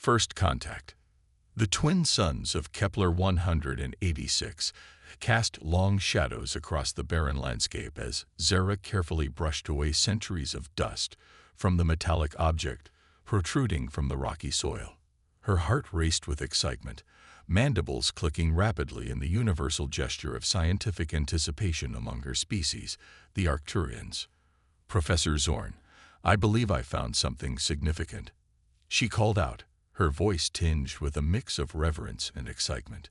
First contact. The twin suns of Kepler 186 cast long shadows across the barren landscape as Zara carefully brushed away centuries of dust from the metallic object protruding from the rocky soil. Her heart raced with excitement, mandibles clicking rapidly in the universal gesture of scientific anticipation among her species, the Arcturians. "Professor Zorn, I believe I found something significant," she called out, her voice tinged with a mix of reverence and excitement.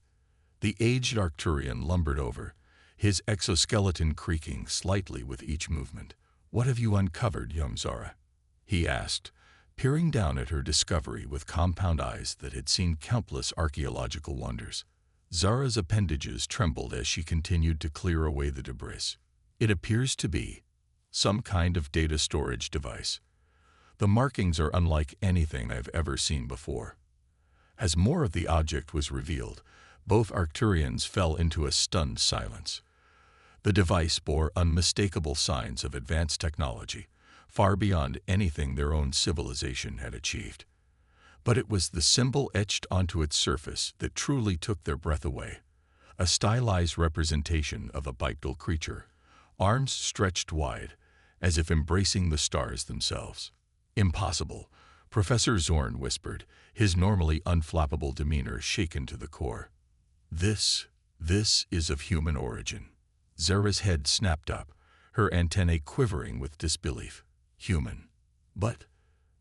The aged Arcturian lumbered over, his exoskeleton creaking slightly with each movement. "What have you uncovered, young Zara?" he asked, peering down at her discovery with compound eyes that had seen countless archaeological wonders. Zara's appendages trembled as she continued to clear away the debris. "It appears to be some kind of data storage device. The markings are unlike anything I've ever seen before." As more of the object was revealed, both Arcturians fell into a stunned silence. The device bore unmistakable signs of advanced technology, far beyond anything their own civilization had achieved. But it was the symbol etched onto its surface that truly took their breath away, a stylized representation of a bipedal creature, arms stretched wide, as if embracing the stars themselves. "Impossible," Professor Zorn whispered, his normally unflappable demeanor shaken to the core. This is of human origin." Zara's head snapped up, her antennae quivering with disbelief. "Human? But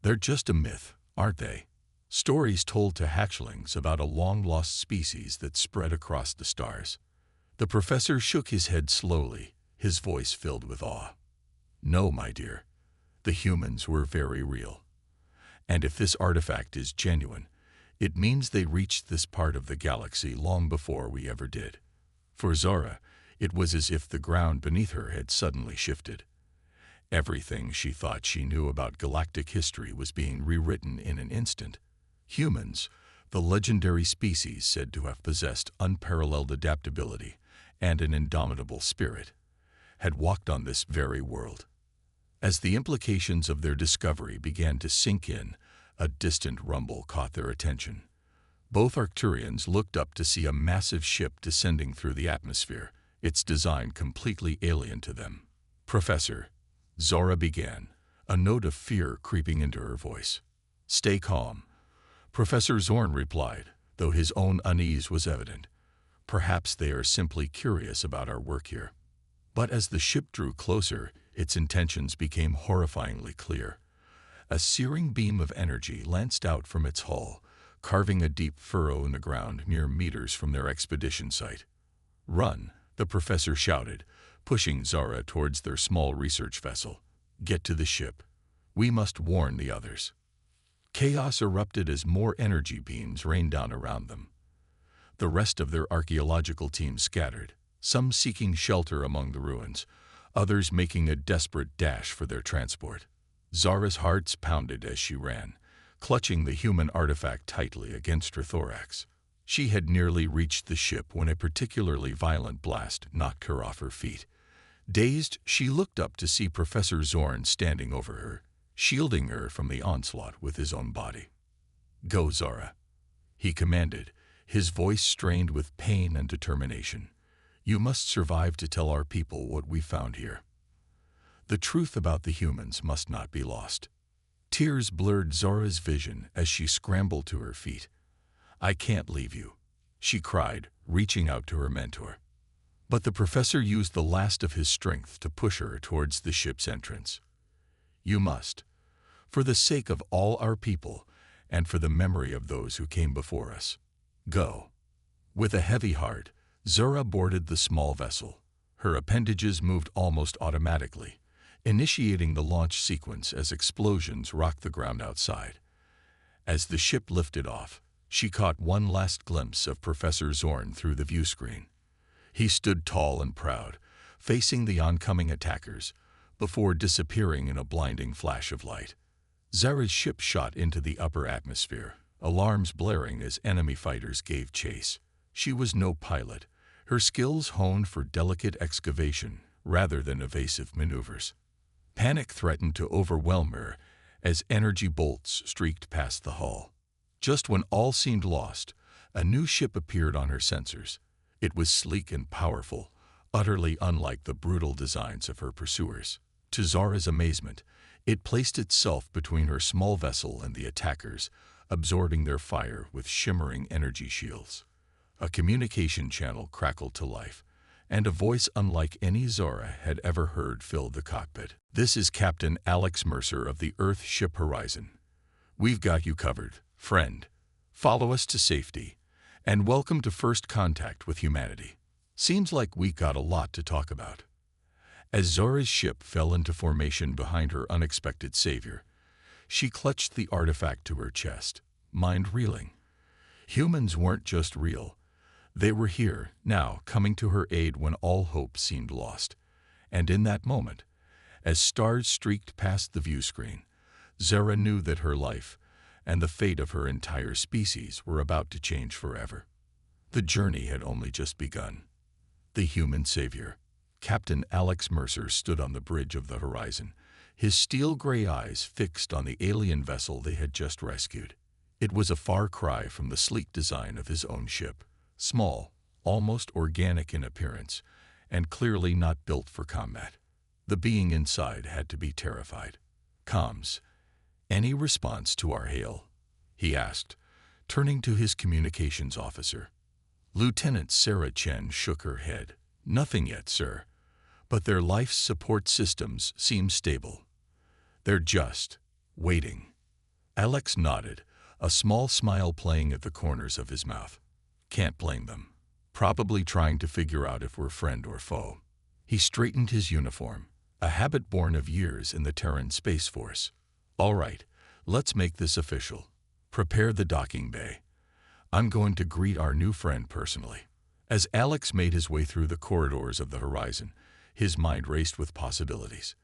they're just a myth, aren't they? Stories told to hatchlings about a long-lost species that spread across the stars." The professor shook his head slowly, his voice filled with awe. "No, my dear. The humans were very real. And if this artifact is genuine, it means they reached this part of the galaxy long before we ever did." For Zara, it was as if the ground beneath her had suddenly shifted. Everything she thought she knew about galactic history was being rewritten in an instant. Humans, the legendary species said to have possessed unparalleled adaptability and an indomitable spirit, had walked on this very world. As the implications of their discovery began to sink in, a distant rumble caught their attention. Both Arcturians looked up to see a massive ship descending through the atmosphere, its design completely alien to them. "Professor," Zara began, a note of fear creeping into her voice. "Stay calm," Professor Zorn replied, though his own unease was evident. "Perhaps they are simply curious about our work here." But as the ship drew closer, its intentions became horrifyingly clear. A searing beam of energy lanced out from its hull, carving a deep furrow in the ground mere meters from their expedition site. "Run," the professor shouted, pushing Zara towards their small research vessel. "Get to the ship. We must warn the others." Chaos erupted as more energy beams rained down around them. The rest of their archaeological team scattered, some seeking shelter among the ruins, others making a desperate dash for their transport. Zara's heart pounded as she ran, clutching the human artifact tightly against her thorax. She had nearly reached the ship when a particularly violent blast knocked her off her feet. Dazed, she looked up to see Professor Zorn standing over her, shielding her from the onslaught with his own body. "Go, Zara," he commanded, his voice strained with pain and determination. "You must survive to tell our people what we found here. The truth about the humans must not be lost." Tears blurred Zara's vision as she scrambled to her feet. "I can't leave you," she cried, reaching out to her mentor. But the professor used the last of his strength to push her towards the ship's entrance. "You must, for the sake of all our people and for the memory of those who came before us. Go." With a heavy heart, Zara boarded the small vessel. Her appendages moved almost automatically, initiating the launch sequence as explosions rocked the ground outside. As the ship lifted off, she caught one last glimpse of Professor Zorn through the viewscreen. He stood tall and proud, facing the oncoming attackers, before disappearing in a blinding flash of light. Zara's ship shot into the upper atmosphere, alarms blaring as enemy fighters gave chase. She was no pilot, her skills honed for delicate excavation rather than evasive maneuvers. Panic threatened to overwhelm her as energy bolts streaked past the hull. Just when all seemed lost, a new ship appeared on her sensors. It was sleek and powerful, utterly unlike the brutal designs of her pursuers. To Zara's amazement, it placed itself between her small vessel and the attackers, absorbing their fire with shimmering energy shields. A communication channel crackled to life, and a voice unlike any Zara had ever heard filled the cockpit. "This is Captain Alex Mercer of the Earth ship Horizon. We've got you covered, friend. Follow us to safety, and welcome to first contact with humanity. Seems like we got a lot to talk about." As Zara's ship fell into formation behind her unexpected savior, she clutched the artifact to her chest, mind reeling. Humans weren't just real. They were here, now, coming to her aid when all hope seemed lost. And in that moment, as stars streaked past the view screen, Zara knew that her life and the fate of her entire species were about to change forever. The journey had only just begun. The human savior, Captain Alex Mercer, stood on the bridge of the Horizon, his steel-gray eyes fixed on the alien vessel they had just rescued. It was a far cry from the sleek design of his own ship. Small, almost organic in appearance, and clearly not built for combat. The being inside had to be terrified. "Comms, any response to our hail?" he asked, turning to his communications officer. Lieutenant Sarah Chen shook her head. "Nothing yet, sir, but their life support systems seem stable. They're just waiting." Alex nodded, a small smile playing at the corners of his mouth. "Can't blame them. Probably trying to figure out if we're friend or foe." He straightened his uniform, a habit born of years in the Terran Space Force. "All right, let's make this official. Prepare the docking bay. I'm going to greet our new friend personally." As Alex made his way through the corridors of the Horizon, his mind raced with possibilities.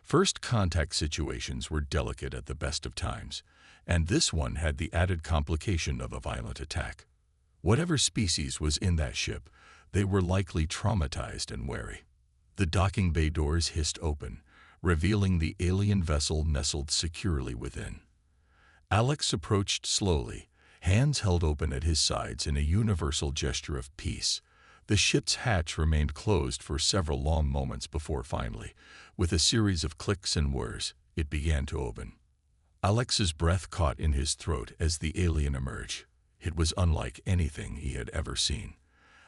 First contact situations were delicate at the best of times, and this one had the added complication of a violent attack. Whatever species was in that ship, they were likely traumatized and wary. The docking bay doors hissed open, revealing the alien vessel nestled securely within. Alex approached slowly, hands held open at his sides in a universal gesture of peace. The ship's hatch remained closed for several long moments before finally, with a series of clicks and whirs, it began to open. Alex's breath caught in his throat as the alien emerged. It was unlike anything he had ever seen,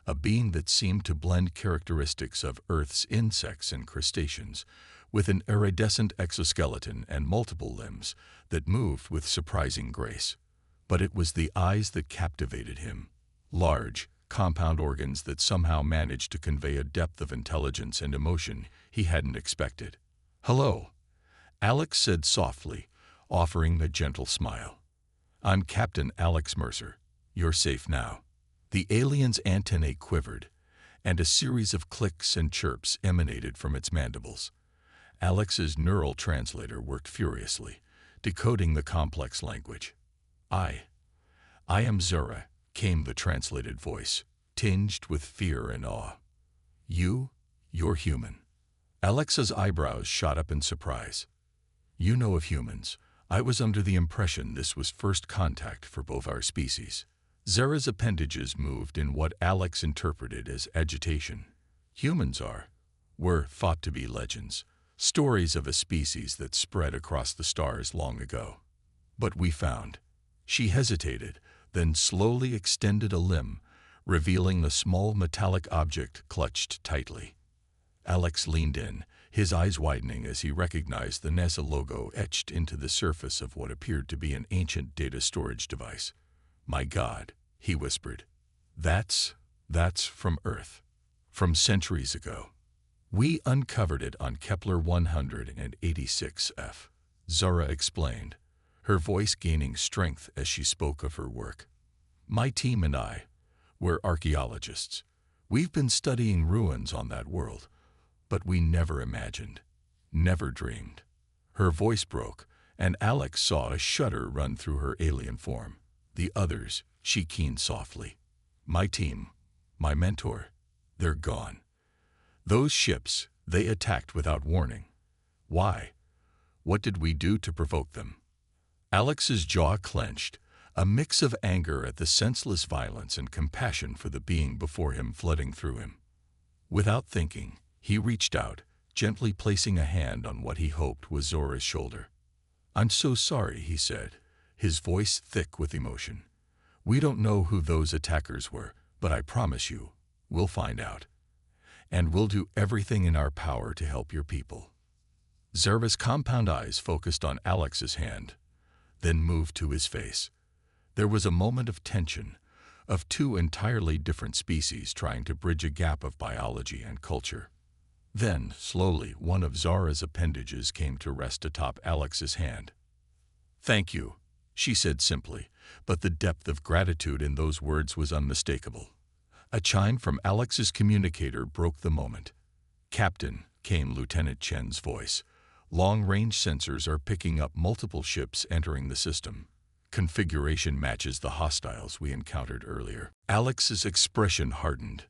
a being that seemed to blend characteristics of Earth's insects and crustaceans, with an iridescent exoskeleton and multiple limbs that moved with surprising grace. But it was the eyes that captivated him, large, compound organs that somehow managed to convey a depth of intelligence and emotion he hadn't expected. "Hello," Alex said softly, offering a gentle smile. "I'm Captain Alex Mercer. You're safe now." The alien's antennae quivered, and a series of clicks and chirps emanated from its mandibles. Alex's neural translator worked furiously, decoding the complex language. I am Zara," came the translated voice, tinged with fear and awe. You're human." Alex's eyebrows shot up in surprise. "You know of humans. I was under the impression this was first contact for both our species." Zara's appendages moved in what Alex interpreted as agitation. "Humans were thought to be legends, stories of a species that spread across the stars long ago. But we found." She hesitated, then slowly extended a limb, revealing a small metallic object clutched tightly. Alex leaned in, his eyes widening as he recognized the NASA logo etched into the surface of what appeared to be an ancient data storage device. "My God," he whispered. That's from Earth. From centuries ago. We uncovered it on Kepler 186f," Zara explained, her voice gaining strength as she spoke of her work. "My team and I, we're archaeologists. We've been studying ruins on that world, but we never imagined, never dreamed." Her voice broke, and Alex saw a shudder run through her alien form. "The others," she keened softly. "My team, my mentor, they're gone. Those ships, they attacked without warning. Why? What did we do to provoke them?" Alex's jaw clenched, a mix of anger at the senseless violence and compassion for the being before him flooding through him. Without thinking, he reached out, gently placing a hand on what he hoped was Zora's shoulder. "I'm so sorry," he said, his voice thick with emotion. "We don't know who those attackers were, but I promise you, we'll find out. And we'll do everything in our power to help your people." Zora's compound eyes focused on Alex's hand, then moved to his face. There was a moment of tension, of two entirely different species trying to bridge a gap of biology and culture. Then, slowly, one of Zora's appendages came to rest atop Alex's hand. "Thank you," she said simply, but the depth of gratitude in those words was unmistakable. A chime from Alex's communicator broke the moment. "Captain," came Lieutenant Chen's voice, "long-range sensors are picking up multiple ships entering the system. Configuration matches the hostiles we encountered earlier." Alex's expression hardened.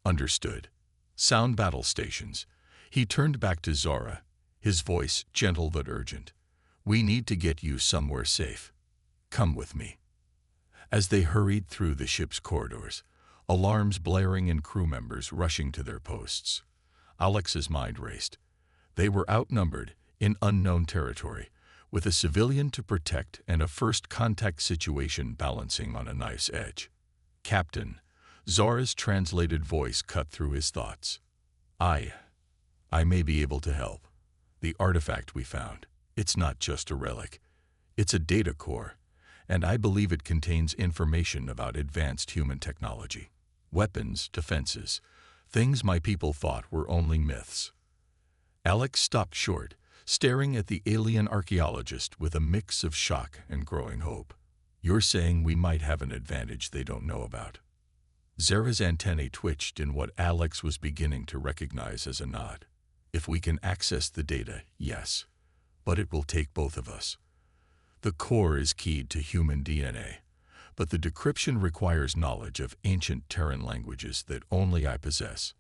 "Understood. Sound battle stations." He turned back to Zora, his voice gentle but urgent. "We need to get you somewhere safe. Come with me." As they hurried through the ship's corridors, alarms blaring and crew members rushing to their posts, Alex's mind raced. They were outnumbered, in unknown territory, with a civilian to protect and a first-contact situation balancing on a knife's edge. "Captain," Zora's translated voice cut through his thoughts. I may be able to help. The artifact we found, it's not just a relic. It's a data core, and I believe it contains information about advanced human technology. Weapons, defenses, things my people thought were only myths." Alex stopped short, staring at the alien archaeologist with a mix of shock and growing hope. "You're saying we might have an advantage they don't know about?" Zora's antennae twitched in what Alex was beginning to recognize as a nod. "If we can access the data, yes. But it will take both of us. The core is keyed to human DNA, but the decryption requires knowledge of ancient Terran languages that only I possess."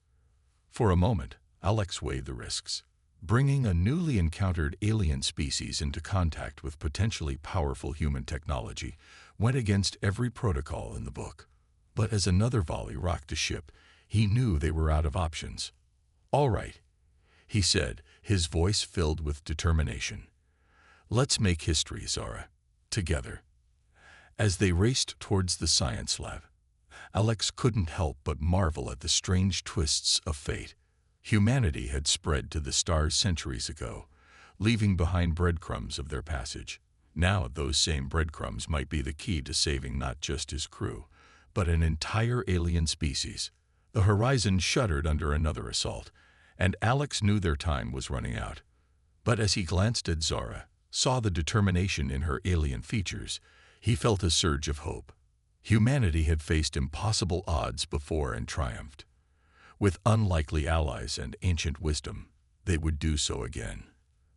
For a moment, Alex weighed the risks. Bringing a newly encountered alien species into contact with potentially powerful human technology went against every protocol in the book. But as another volley rocked the ship, he knew they were out of options. "All right," he said, his voice filled with determination. "Let's make history, Zora. Together." As they raced towards the science lab, Alex couldn't help but marvel at the strange twists of fate. Humanity had spread to the stars centuries ago, leaving behind breadcrumbs of their passage. Now those same breadcrumbs might be the key to saving not just his crew, but an entire alien species. The horizon shuddered under another assault, and Alex knew their time was running out. But as he glanced at Zora, saw the determination in her alien features, he felt a surge of hope. Humanity had faced impossible odds before and triumphed. With unlikely allies and ancient wisdom, they would do so again.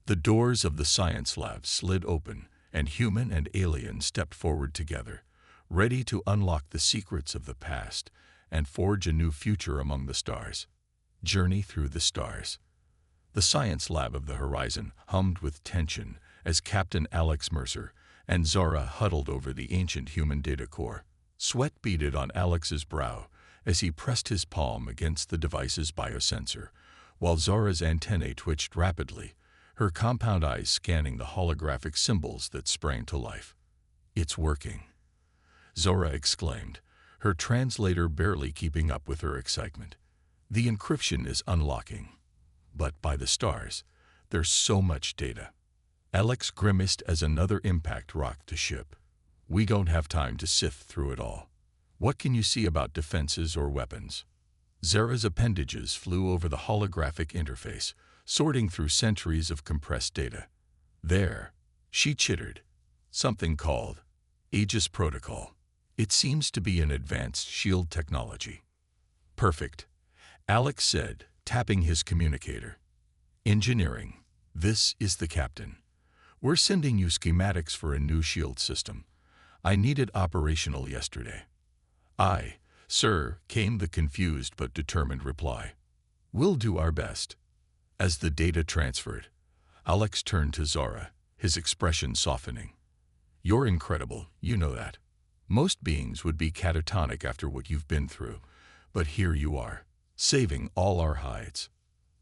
The doors of the science lab slid open, and human and alien stepped forward together, ready to unlock the secrets of the past and forge a new future among the stars. Journey through the stars. The science lab of the horizon hummed with tension as Captain Alex Mercer and Zora huddled over the ancient human data core. Sweat beaded on Alex's brow as he pressed his palm against the device's biosensor, while Zora's antennae twitched rapidly, her compound eyes scanning the holographic symbols that sprang to life. "It's working," Zora exclaimed, her translator barely keeping up with her excitement. "The encryption is unlocking. But by the stars, there's so much data." Alex grimaced as another impact rocked the ship. "We don't have time to sift through it all. What can you see about defenses or weapons?" Zora's appendages flew over the holographic interface, sorting through centuries of compressed data. "There," she chittered, "something called Aegis Protocol. It seems to be an advanced shield technology." "Perfect," Alex said, tapping his communicator. "Engineering, this is the captain. We're sending you schematics for a new shield system. I need it operational yesterday." "Aye, sir," came the confused but determined reply. "We'll do our best." As the data transferred, Alex turned to Zora, his expression softening. "You're incredible, you know that. Most beings would be catatonic after what you've been through, but here you are, saving all our hides.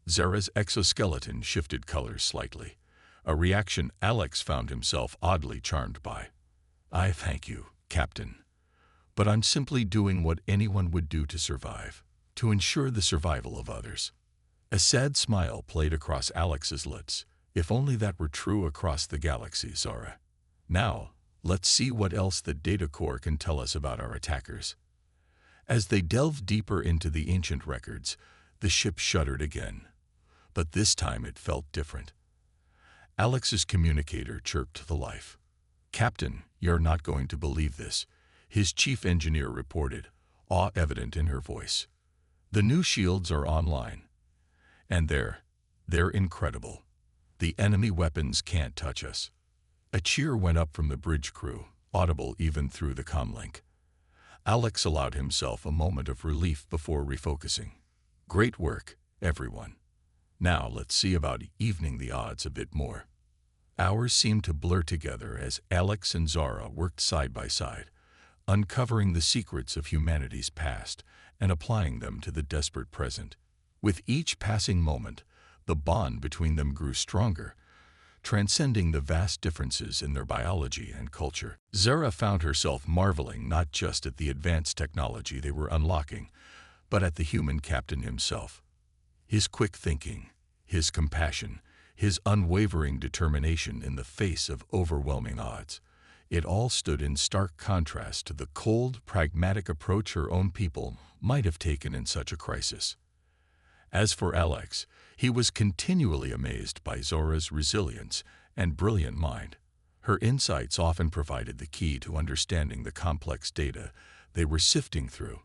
Zara's exoskeleton shifted colors slightly, a reaction Alex found himself oddly charmed by. I thank you, Captain, but I'm simply doing what anyone would do to survive, to ensure the survival of others. A sad smile played across Alex's lips. If only that were true across the galaxy, Zara. Now, let's see what else the data core can tell us about our attackers. As they delved deeper into the ancient records, the ship shuddered again. But this time it felt different. Alex's communicator chirped to the life. Captain, you're not going to believe this, his chief engineer reported, awe evident in her voice. The new shields are online. And they're incredible. The enemy weapons can't touch us. A cheer went up from the bridge crew, audible even through the comlink. Alex allowed himself a moment of relief before refocusing. Great work, everyone. Now let's see about evening the odds a bit more. Hours seemed to blur together as Alex and Zara worked side by side, uncovering the secrets of humanity's past and applying them to the desperate present. With each passing moment, the bond between them grew stronger, transcending the vast differences in their biology and culture. Zara found herself marveling not just at the advanced technology they were unlocking, but at the human captain himself. His quick thinking, his compassion, his unwavering determination in the face of overwhelming odds. It all stood in stark contrast to the cold, pragmatic approach her own people might have taken in such a crisis. As for Alex, he was continually amazed by Zora's resilience and brilliant mind. Her insights often provided the key to understanding the complex data they were sifting through,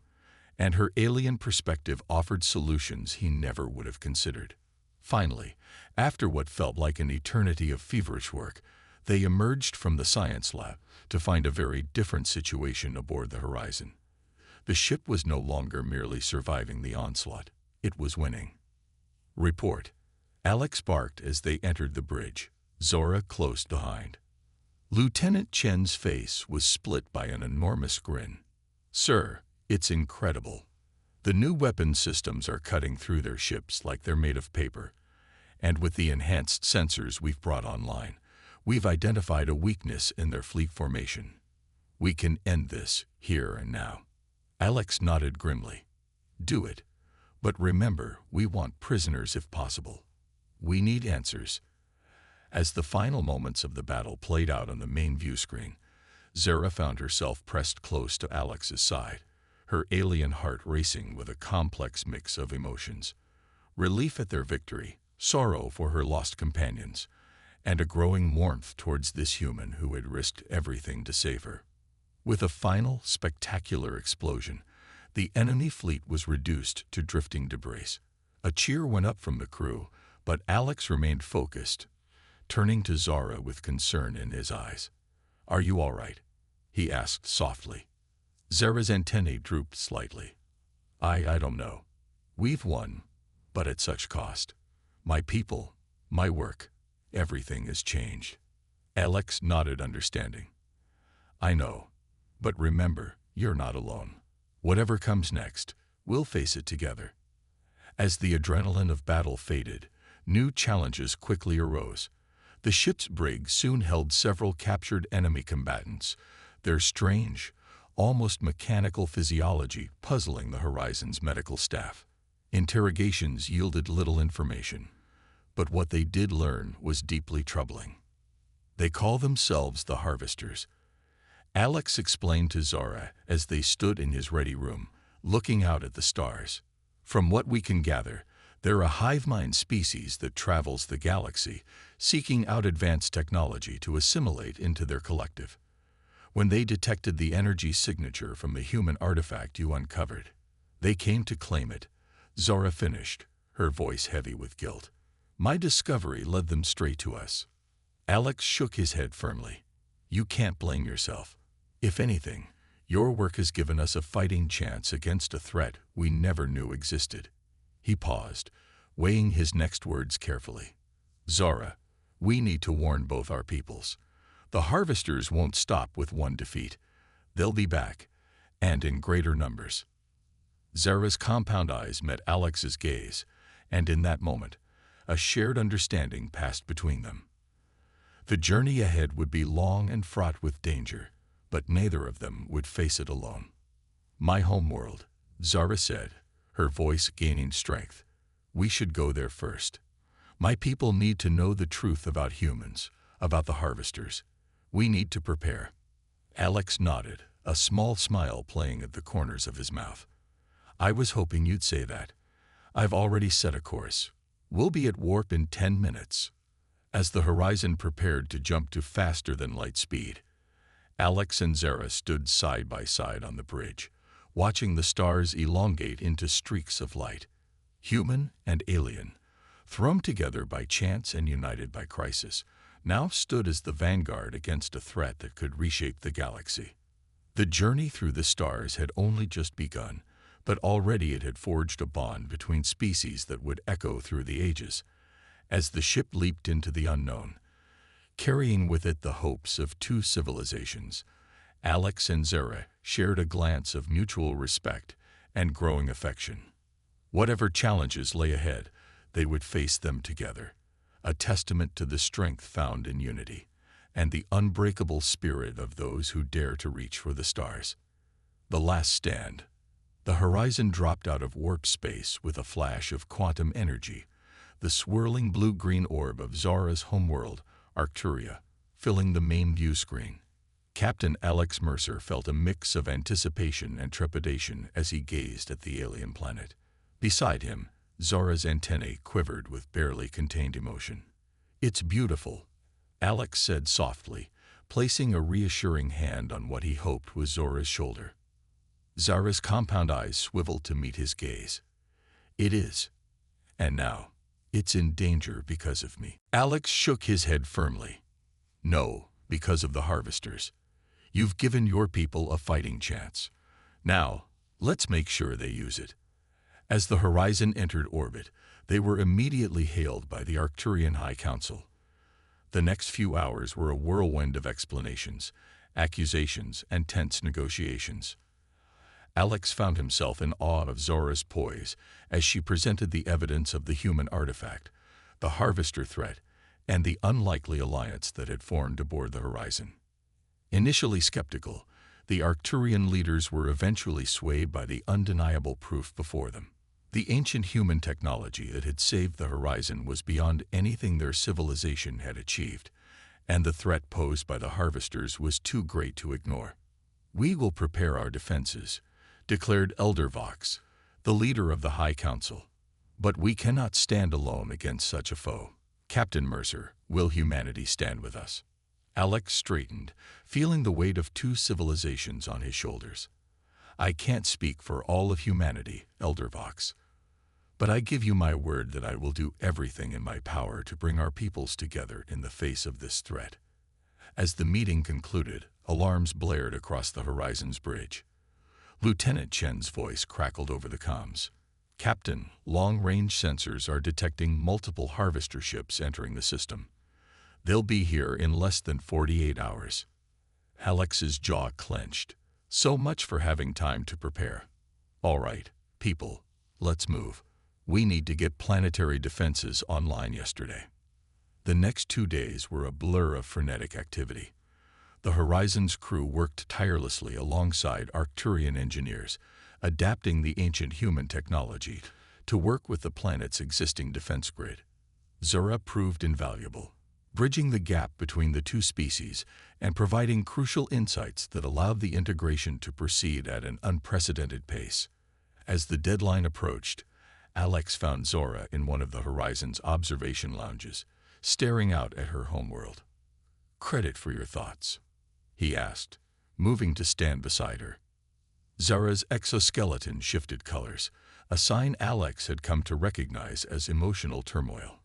and her alien perspective offered solutions he never would have considered. Finally, after what felt like an eternity of feverish work, they emerged from the science lab to find a very different situation aboard the horizon. The ship was no longer merely surviving the onslaught. It was winning. Report. Alex barked as they entered the bridge, Zora close behind. Lieutenant Chen's face was split by an enormous grin. Sir, it's incredible. The new weapon systems are cutting through their ships like they're made of paper. And with the enhanced sensors we've brought online, we've identified a weakness in their fleet formation. We can end this here and now. Alex nodded grimly. Do it. But remember, we want prisoners if possible. We need answers. As the final moments of the battle played out on the main view screen, Zara found herself pressed close to Alex's side, her alien heart racing with a complex mix of emotions. Relief at their victory, sorrow for her lost companions, and a growing warmth towards this human who had risked everything to save her. With a final, spectacular explosion, the enemy fleet was reduced to drifting debris. A cheer went up from the crew, but Alex remained focused, turning to Zara with concern in his eyes. Are you all right? He asked softly. Zara's antennae drooped slightly. I don't know. We've won, but at such cost. My people, my work, everything has changed. Alex nodded understanding. I know, but remember, you're not alone. Whatever comes next, we'll face it together. As the adrenaline of battle faded, new challenges quickly arose. The ship's brig soon held several captured enemy combatants, their strange, almost mechanical physiology puzzling the Horizon's medical staff. Interrogations yielded little information, but what they did learn was deeply troubling. They call themselves the Harvesters. Alex explained to Zara as they stood in his ready room, looking out at the stars. From what we can gather, they're a hive mind species that travels the galaxy, seeking out advanced technology to assimilate into their collective. When they detected the energy signature from the human artifact you uncovered, they came to claim it. Zara finished, her voice heavy with guilt. My discovery led them straight to us. Alex shook his head firmly. You can't blame yourself. If anything, your work has given us a fighting chance against a threat we never knew existed. He paused, weighing his next words carefully. Zara, we need to warn both our peoples. The Harvesters won't stop with one defeat. They'll be back, and in greater numbers. Zara's compound eyes met Alex's gaze, and in that moment, a shared understanding passed between them. The journey ahead would be long and fraught with danger, but neither of them would face it alone. "My homeworld," Zara said, her voice gaining strength. "We should go there first. My people need to know the truth about humans, about the harvesters. We need to prepare." Alex nodded, a small smile playing at the corners of his mouth. "I was hoping you'd say that. I've already set a course. We'll be at warp in 10 minutes. As the horizon prepared to jump to faster-than-light speed, Alex and Zara stood side by side on the bridge, watching the stars elongate into streaks of light. Human and alien, thrown together by chance and united by crisis, now stood as the vanguard against a threat that could reshape the galaxy. The journey through the stars had only just begun, but already it had forged a bond between species that would echo through the ages. As the ship leaped into the unknown, carrying with it the hopes of two civilizations, Alex and Zara shared a glance of mutual respect and growing affection. Whatever challenges lay ahead, they would face them together, a testament to the strength found in unity and the unbreakable spirit of those who dare to reach for the stars. The last stand. The horizon dropped out of warp space with a flash of quantum energy, the swirling blue-green orb of Zara's homeworld, Arcturia, filling the main view screen. Captain Alex Mercer felt a mix of anticipation and trepidation as he gazed at the alien planet. Beside him, Zara's antennae quivered with barely contained emotion. "It's beautiful," Alex said softly, placing a reassuring hand on what he hoped was Zara's shoulder. Zara's compound eyes swiveled to meet his gaze. "It is. And now, it's in danger because of me." Alex shook his head firmly. "No, because of the harvesters. You've given your people a fighting chance. Now, let's make sure they use it." As the horizon entered orbit, they were immediately hailed by the Arcturian High Council. The next few hours were a whirlwind of explanations, accusations, and tense negotiations. Alex found himself in awe of Zora's poise as she presented the evidence of the human artifact, the harvester threat, and the unlikely alliance that had formed aboard the horizon. Initially skeptical, the Arcturian leaders were eventually swayed by the undeniable proof before them. The ancient human technology that had saved the horizon was beyond anything their civilization had achieved, and the threat posed by the harvesters was too great to ignore. "We will prepare our defenses," declared Elder Vox, the leader of the High Council. "But we cannot stand alone against such a foe. Captain Mercer, will humanity stand with us?" Alex straightened, feeling the weight of two civilizations on his shoulders. "I can't speak for all of humanity, Elder Vox, but I give you my word that I will do everything in my power to bring our peoples together in the face of this threat." As the meeting concluded, alarms blared across the horizon's bridge. Lieutenant Chen's voice crackled over the comms. "Captain, long-range sensors are detecting multiple harvester ships entering the system. They'll be here in less than 48 hours. Alex's jaw clenched. So much for having time to prepare. "All right, people, let's move. We need to get planetary defenses online yesterday." The next 2 days were a blur of frenetic activity. The Horizon's crew worked tirelessly alongside Arcturian engineers, adapting the ancient human technology to work with the planet's existing defense grid. Zara proved invaluable, bridging the gap between the two species and providing crucial insights that allowed the integration to proceed at an unprecedented pace. As the deadline approached, Alex found Zora in one of the Horizon's observation lounges, staring out at her homeworld. "Credit for your thoughts?" he asked, moving to stand beside her. Zara's exoskeleton shifted colors, a sign Alex had come to recognize as emotional turmoil.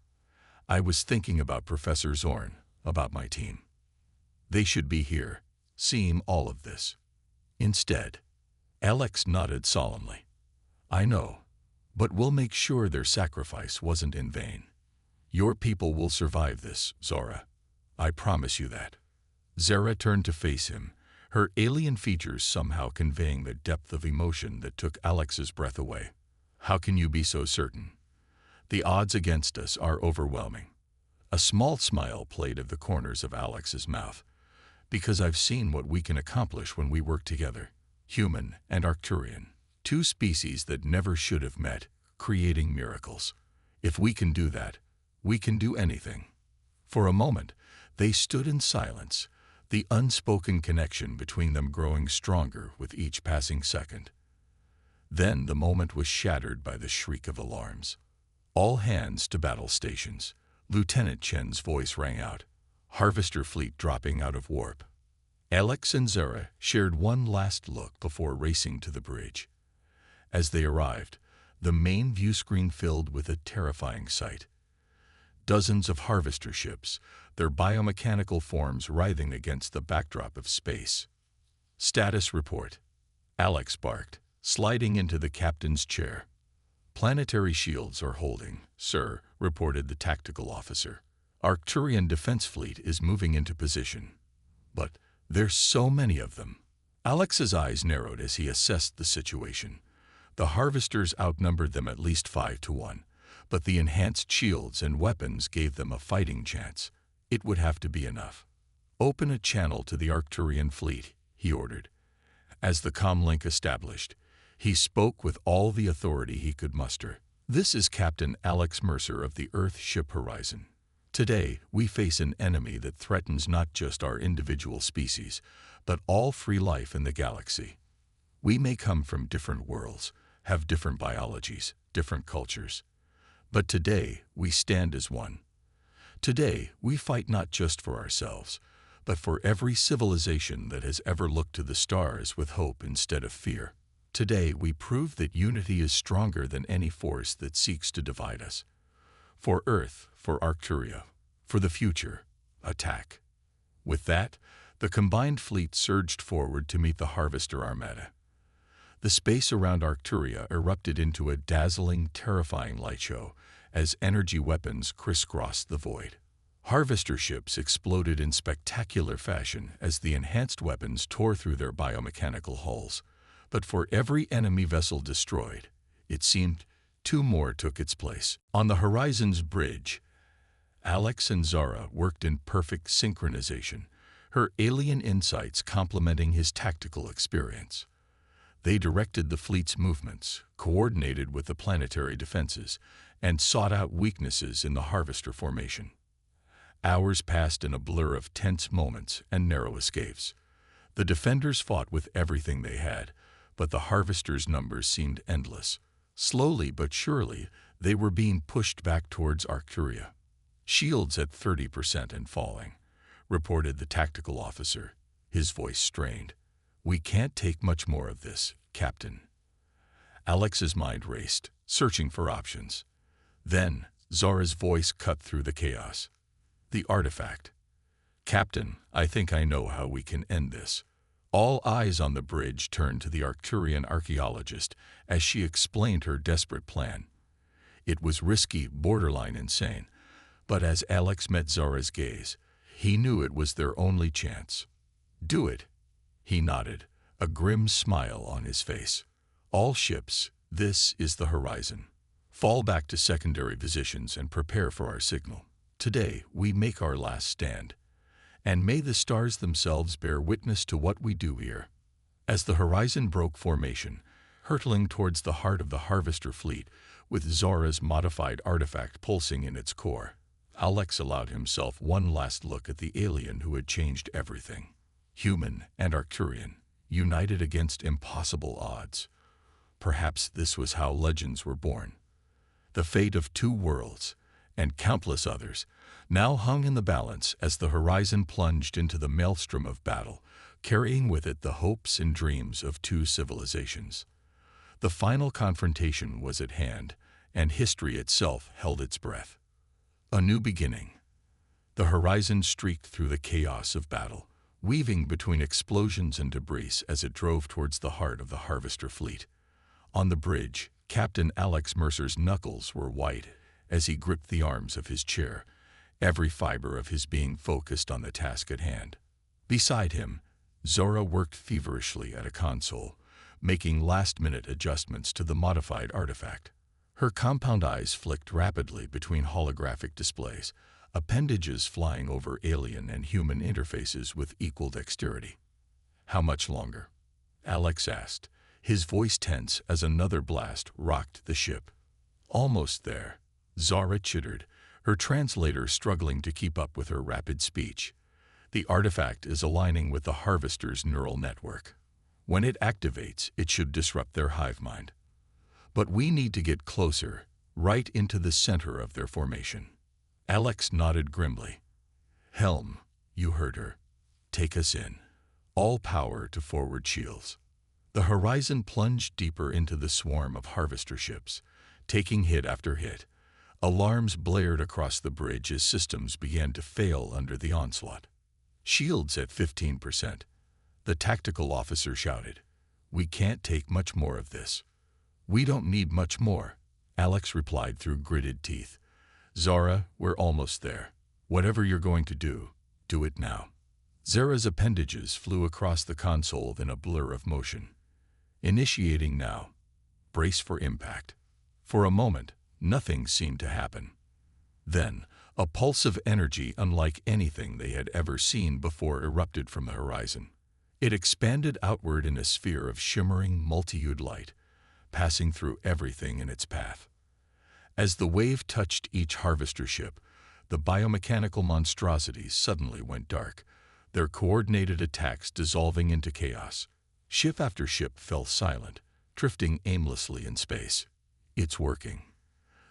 "I was thinking about Professor Zorn, about my team. They should be here, seeing all of this." Instead, Alex nodded solemnly. "I know, but we'll make sure their sacrifice wasn't in vain. Your people will survive this, Zora. I promise you that." Zara turned to face him, her alien features somehow conveying the depth of emotion that took Alex's breath away. "How can you be so certain? The odds against us are overwhelming." A small smile played at the corners of Alex's mouth. "Because I've seen what we can accomplish when we work together. Human and Arcturian, two species that never should have met, creating miracles. If we can do that, we can do anything." For a moment, they stood in silence, the unspoken connection between them growing stronger with each passing second. Then the moment was shattered by the shriek of alarms. "All hands to battle stations," Lieutenant Chen's voice rang out. "Harvester fleet dropping out of warp." Alex and Zara shared one last look before racing to the bridge. As they arrived, the main view screen filled with a terrifying sight. Dozens of harvester ships, their biomechanical forms writhing against the backdrop of space. "Status report," Alex barked, sliding into the captain's chair. "Planetary shields are holding, sir," reported the tactical officer. "Arcturian defense fleet is moving into position. But there's so many of them." Alex's eyes narrowed as he assessed the situation. The harvesters outnumbered them at least 5-1, but the enhanced shields and weapons gave them a fighting chance. It would have to be enough. "Open a channel to the Arcturian fleet," he ordered. As the comlink established, he spoke with all the authority he could muster. "This is Captain Alex Mercer of the Earth ship Horizon. Today, we face an enemy that threatens not just our individual species, but all free life in the galaxy. We may come from different worlds, have different biologies, different cultures. But today, we stand as one. Today, we fight not just for ourselves, but for every civilization that has ever looked to the stars with hope instead of fear. Today, we prove that unity is stronger than any force that seeks to divide us. For Earth, for Arcturia, for the future, attack." With that, the combined fleet surged forward to meet the Harvester Armada. The space around Arcturia erupted into a dazzling, terrifying light show as energy weapons crisscrossed the void. Harvester ships exploded in spectacular fashion as the enhanced weapons tore through their biomechanical hulls. But for every enemy vessel destroyed, it seemed 2 more took its place. On the Horizon's bridge, Alex and Zara worked in perfect synchronization, her alien insights complementing his tactical experience. They directed the fleet's movements, coordinated with the planetary defenses, and sought out weaknesses in the Harvester formation. Hours passed in a blur of tense moments and narrow escapes. The defenders fought with everything they had, but the Harvesters' numbers seemed endless. Slowly but surely, they were being pushed back towards Arcturia. "Shields at 30% and falling," reported the tactical officer, his voice strained. "We can't take much more of this, Captain." Alex's mind raced, searching for options. Then, Zara's voice cut through the chaos. "The artifact. Captain, I think I know how we can end this." All eyes on the bridge turned to the Arcturian archaeologist as she explained her desperate plan. It was risky, borderline insane, but as Alex met Zara's gaze, he knew it was their only chance. "Do it," he nodded, a grim smile on his face. "All ships, this is the Horizon. Fall back to secondary positions and prepare for our signal. Today, we make our last stand. And may the stars themselves bear witness to what we do here." As the Horizon broke formation, hurtling towards the heart of the Harvester fleet, with Zara's modified artifact pulsing in its core, Alex allowed himself one last look at the alien who had changed everything. Human and Arcturian, united against impossible odds. Perhaps this was how legends were born. The fate of 2 worlds, and countless others, now hung in the balance as the Horizon plunged into the maelstrom of battle, carrying with it the hopes and dreams of 2 civilizations. The final confrontation was at hand, and history itself held its breath. A new beginning. The Horizon streaked through the chaos of battle, weaving between explosions and debris as it drove towards the heart of the Harvester fleet. On the bridge, Captain Alex Mercer's knuckles were white as he gripped the arms of his chair, every fiber of his being focused on the task at hand. Beside him, Zora worked feverishly at a console, making last-minute adjustments to the modified artifact. Her compound eyes flicked rapidly between holographic displays, appendages flying over alien and human interfaces with equal dexterity. "How much longer?" Alex asked, his voice tense as another blast rocked the ship. "Almost there," Zara chittered, her translator struggling to keep up with her rapid speech. "The artifact is aligning with the Harvester's neural network. When it activates, it should disrupt their hive mind. But we need to get closer, right into the center of their formation." Alex nodded grimly. "Helm," you heard her. "Take us in. All power to forward shields." The horizon plunged deeper into the swarm of harvester ships, taking hit after hit. Alarms blared across the bridge as systems began to fail under the onslaught. "Shields at 15%. The tactical officer shouted. "We can't take much more of this." "We don't need much more," Alex replied through gritted teeth. "Zara, we're almost there. Whatever you're going to do, do it now." Zara's appendages flew across the console in a blur of motion. "Initiating now. Brace for impact." For a moment, nothing seemed to happen. Then, a pulse of energy unlike anything they had ever seen before erupted from the horizon. It expanded outward in a sphere of shimmering, multi-hued light, passing through everything in its path. As the wave touched each harvester ship, the biomechanical monstrosities suddenly went dark, their coordinated attacks dissolving into chaos. Ship after ship fell silent, drifting aimlessly in space. "It's working,"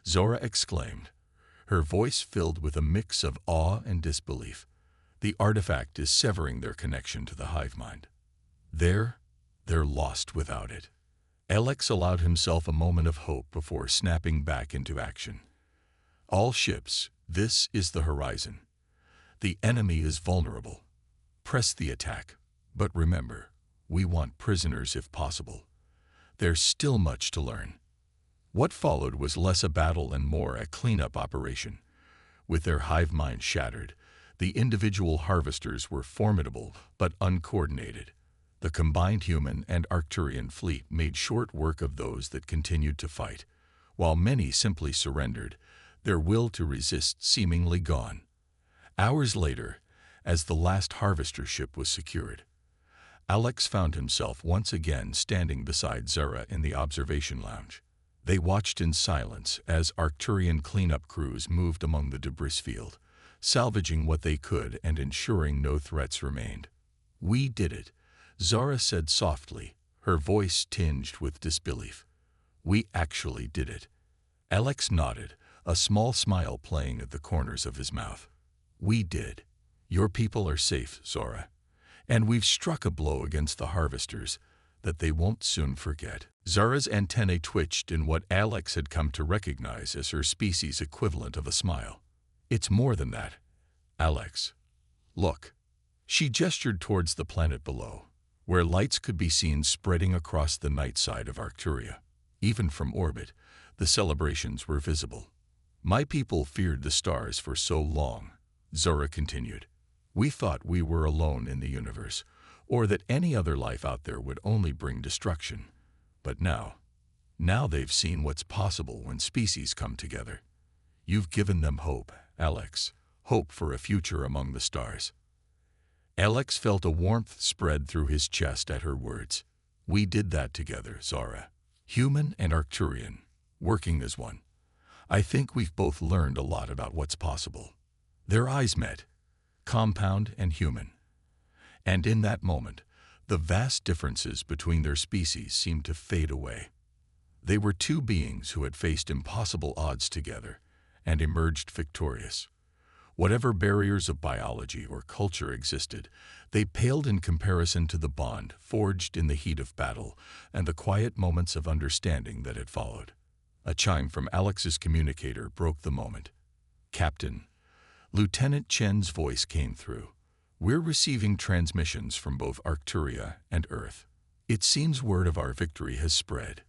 Zora exclaimed, her voice filled with a mix of awe and disbelief. "The artifact is severing their connection to the hive mind. They're lost without it." Alex allowed himself a moment of hope before snapping back into action. "All ships, this is the horizon. The enemy is vulnerable. Press the attack, but remember, we want prisoners if possible. There's still much to learn." What followed was less a battle and more a cleanup operation. With their hive minds shattered, the individual harvesters were formidable but uncoordinated. The combined human and Arcturian fleet made short work of those that continued to fight, while many simply surrendered, their will to resist seemingly gone. Hours later, as the last harvester ship was secured, Alex found himself once again standing beside Zara in the observation lounge. They watched in silence as Arcturian cleanup crews moved among the debris field, salvaging what they could and ensuring no threats remained. "We did it," Zara said softly, her voice tinged with disbelief. "We actually did it." Alex nodded, a small smile playing at the corners of his mouth. "We did. Your people are safe, Zora. And we've struck a blow against the harvesters that they won't soon forget." Zara's antennae twitched in what Alex had come to recognize as her species' equivalent of a smile. "It's more than that, Alex. Look." She gestured towards the planet below, where lights could be seen spreading across the night side of Arcturia. Even from orbit, the celebrations were visible. "My people feared the stars for so long," Zora continued. "We thought we were alone in the universe, or that any other life out there would only bring destruction. But now they've seen what's possible when species come together. You've given them hope, Alex, hope for a future among the stars." Alex felt a warmth spread through his chest at her words. "We did that together, Zara. Human and Arcturian, working as one. I think we've both learned a lot about what's possible." Their eyes met, compound and human. And in that moment, the vast differences between their species seemed to fade away. They were two beings who had faced impossible odds together and emerged victorious. Whatever barriers of biology or culture existed, they paled in comparison to the bond forged in the heat of battle and the quiet moments of understanding that had followed. A chime from Alex's communicator broke the moment. "Captain," Lieutenant Chen's voice came through. "We're receiving transmissions from both Arcturia and Earth. It seems word of our victory has spread.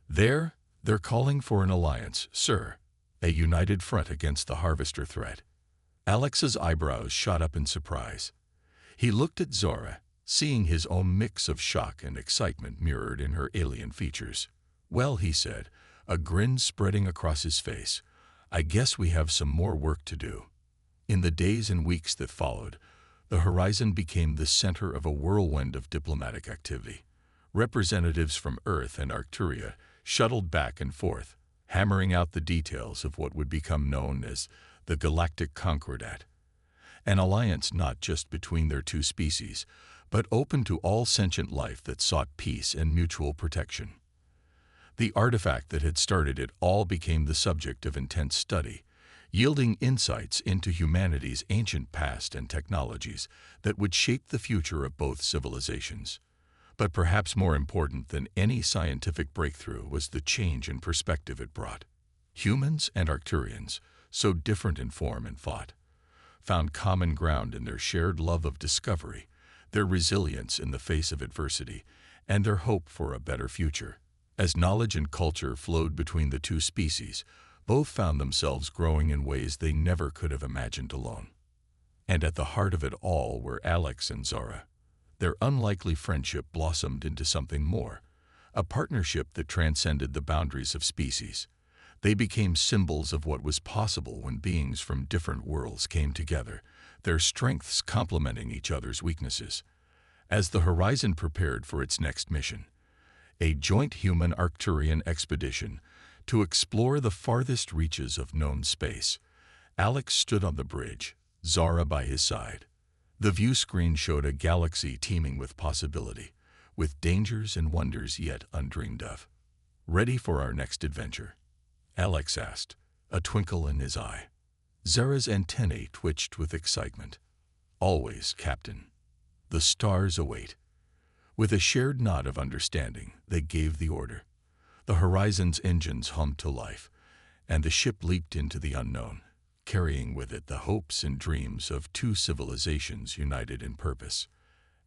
They're calling for an alliance, sir, a united front against the harvester threat." Alex's eyebrows shot up in surprise. He looked at Zora, seeing his own mix of shock and excitement mirrored in her alien features. "Well," he said, a grin spreading across his face, "I guess we have some more work to do." In the days and weeks that followed, the horizon became the center of a whirlwind of diplomatic activity. Representatives from Earth and Arcturia shuttled back and forth, hammering out the details of what would become known as the Galactic Concordat, an alliance not just between their two species, but open to all sentient life that sought peace and mutual protection. The artifact that had started it all became the subject of intense study, yielding insights into humanity's ancient past and technologies that would shape the future of both civilizations. But perhaps more important than any scientific breakthrough was the change in perspective it brought. Humans and Arcturians, so different in form and thought, found common ground in their shared love of discovery, their resilience in the face of adversity, and their hope for a better future. As knowledge and culture flowed between the two species, both found themselves growing in ways they never could have imagined alone. And at the heart of it all were Alex and Zara. Their unlikely friendship blossomed into something more, a partnership that transcended the boundaries of species. They became symbols of what was possible when beings from different worlds came together, their strengths complementing each other's weaknesses. As the Horizon prepared for its next mission, a joint human-Arcturian expedition to explore the farthest reaches of known space, Alex stood on the bridge, Zara by his side. The view screen showed a galaxy teeming with possibility, with dangers and wonders yet undreamed of. "Ready for our next adventure?" Alex asked, a twinkle in his eye. Zara's antennae twitched with excitement. "Always, Captain. The stars await." With a shared nod of understanding, they gave the order. The Horizon's engines hummed to life, and the ship leaped into the unknown, carrying with it the hopes and dreams of two civilizations united in purpose.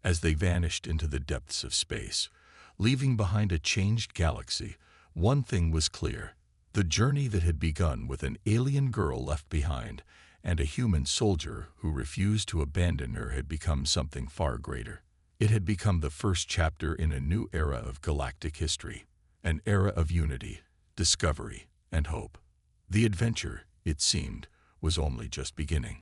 As they vanished into the depths of space, leaving behind a changed galaxy, one thing was clear. The journey that had begun with an alien girl left behind and a human soldier who refused to abandon her had become something far greater. It had become the first chapter in a new era of galactic history, an era of unity, discovery, and hope. The adventure, it seemed, was only just beginning.